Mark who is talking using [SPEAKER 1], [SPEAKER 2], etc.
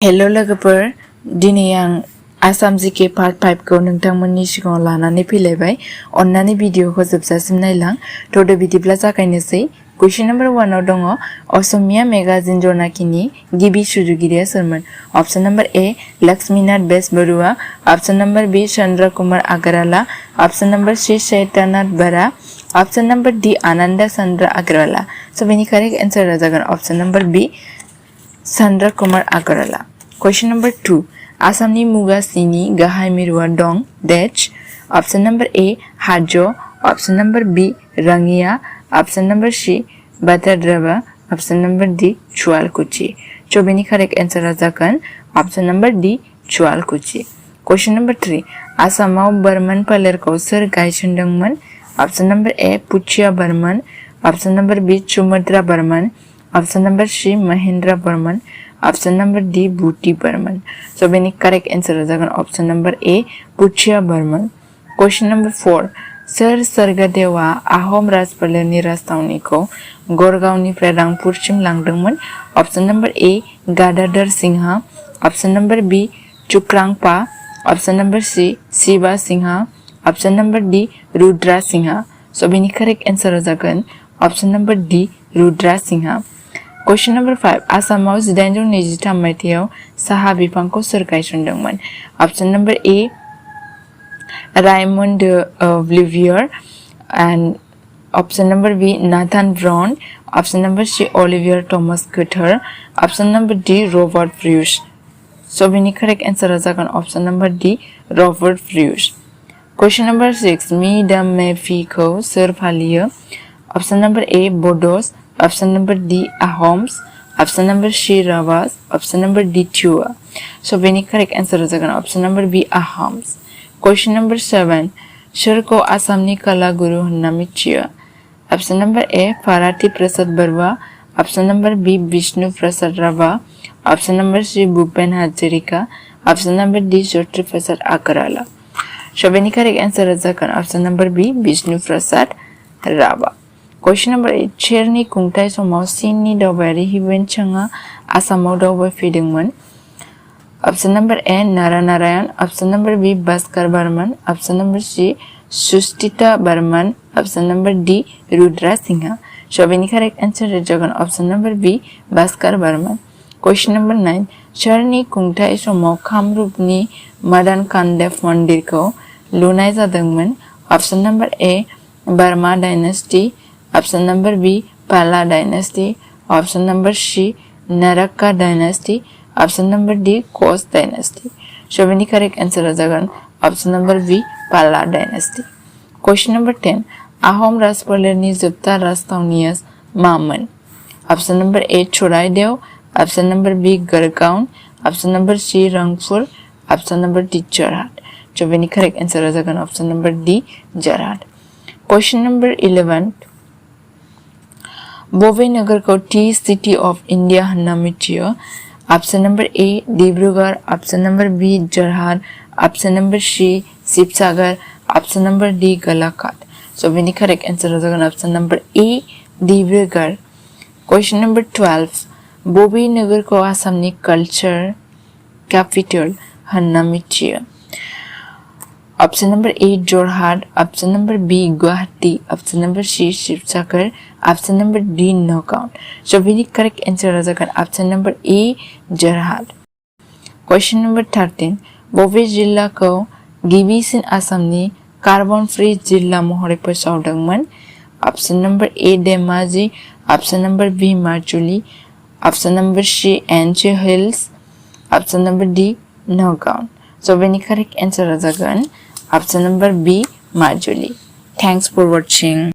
[SPEAKER 1] hello लोगोफोर दिनै आं आसाम जीके पार्ट 5 खौ नोंथांमोननि सिगाङाव लानानै फैलायबाय अन्नानै भिडिअखौ जोबजासिम नायलां थ' बिदिब्ला जागायनोसै क्वेश्चन नम्बर 1 आव दङ असमिया मेगाजिन जनाखिनि गिबि सुजुगिरिया सोरमोन option number A Lakshminath Bezbaroa option number B Chandra Kumar Agarwala option number C Chaitanyanath Bora option number D Anand Chandra Agarwala so बेनि करेक्ट आंसर जागोन option number B Chandra Kumar Agarwala question number 2 आसामनि मुगासिनि गाहाय मिरुआ दं डेच option number A Hajo option number B Rangia option number C Batadraba option number D Chualkuchi so बेनि correct answer जागोन option number D चुआलकुची question number 3 आसामाव बर्मन फोलेरखौ सोर गायसनदोंमोन option number A Puchia Barman option number B Sumitra Barman option number C Mahendra Barman option number D Buti Barman so बेनि correct answer जागोन option number A Puchia Barman question number 4 सोर स्वर्गदेवा आहम राजफोलेरनि राजथावनिखौ गड़गावनिफ्राय रांपुरसिम लांदोंमोन option number A Gadadhar Singha option number B Chukrangpha option number C Shiva Singha option number D Rudra Singha so बेनि correct answer जागोन option number D Rudra Singha question number 5 आसामाव 1823 मायथाइयाव साहा बिफांखौ सोर गायसनदोंमोन option number A Raymond Blivier and option number B Nathan Brown option number C Olivier Thomas Gutter option number D Robert Bruce so बेनि correct answer जागोन option number D Robert Bruce question number 6 Me-Dam-Me-Phi खौ सोर फालियो option number A Bodos option number D Ahoms option number C Rabhas option number D चुआ so बेनि correct answer जागोन option number B Ahoms question number 7 सोरखौ आसामनि कला गुरु होनना मिथियो option number A Parbati Prasad Baruah option number B Bishnu Prasad Rabha option number C Bhupen Hazarika option number D Jyoti Prasad Agarwala so बेनि करेक्ट आंसर जागोन option number B Bishnu Prasad Rabha question number 8 शेरनि खुंथाय समाव चीननि दावबायारि हिवेन चांआ आसामाव दावबायफैदोंमोन option number A Narayan option number B Bhaskar Barman option number C Susthita Barman option number D Rudra Singha so बेनि करेक्ट आंसर जागोन option number B Bhaskar Barman question number 9 शेरनि खुंथाय समाव कामरूपनि मदन कामदेव मन्दिरखौ लुनाय जादोंमोन option number A Varman dynasty option number B Pala dynasty option number C Naraka dynasty option number D Koch dynasty so बेनि करेक्ट आंसर जागोन option number B Pala dynasty question number 10 Ahom राजफोलेरनि जोबथा राजथावनिया मामोन option number A Charaideo option number B Garhgaon option number C Rangpur option number D Jorhat so बेनि correct answer जागोन option number D Jorhat question number 11 बबे नगरखौ टी सिटी ऑफ इंडिया होनना मिथियो option number A Dibrugarh option number B Jorhat option number C Sivasagar option number D Golaghat so बेनि correct answer जागोन option number A Dibrugarh question number 12 बबे नगरखौ आसामनि कल्चर कैपिटल होनना मिथियो option number A Jorhat option number B Guwahati option number C Sivasagar option number D Nagaon so बेनि correct answer जागोन option number A Jorhat question number 13 बबे जिल्लाखौ गिबिसिन आसामनि कार्बन फ्री जिल्ला महरै फोसावदोंमोन option number A Dhemaji option number B Majuli option number C N J hills option number D Nagaon so बेनि करेक्ट आंसर जागोन option number B Majuli thanks for watching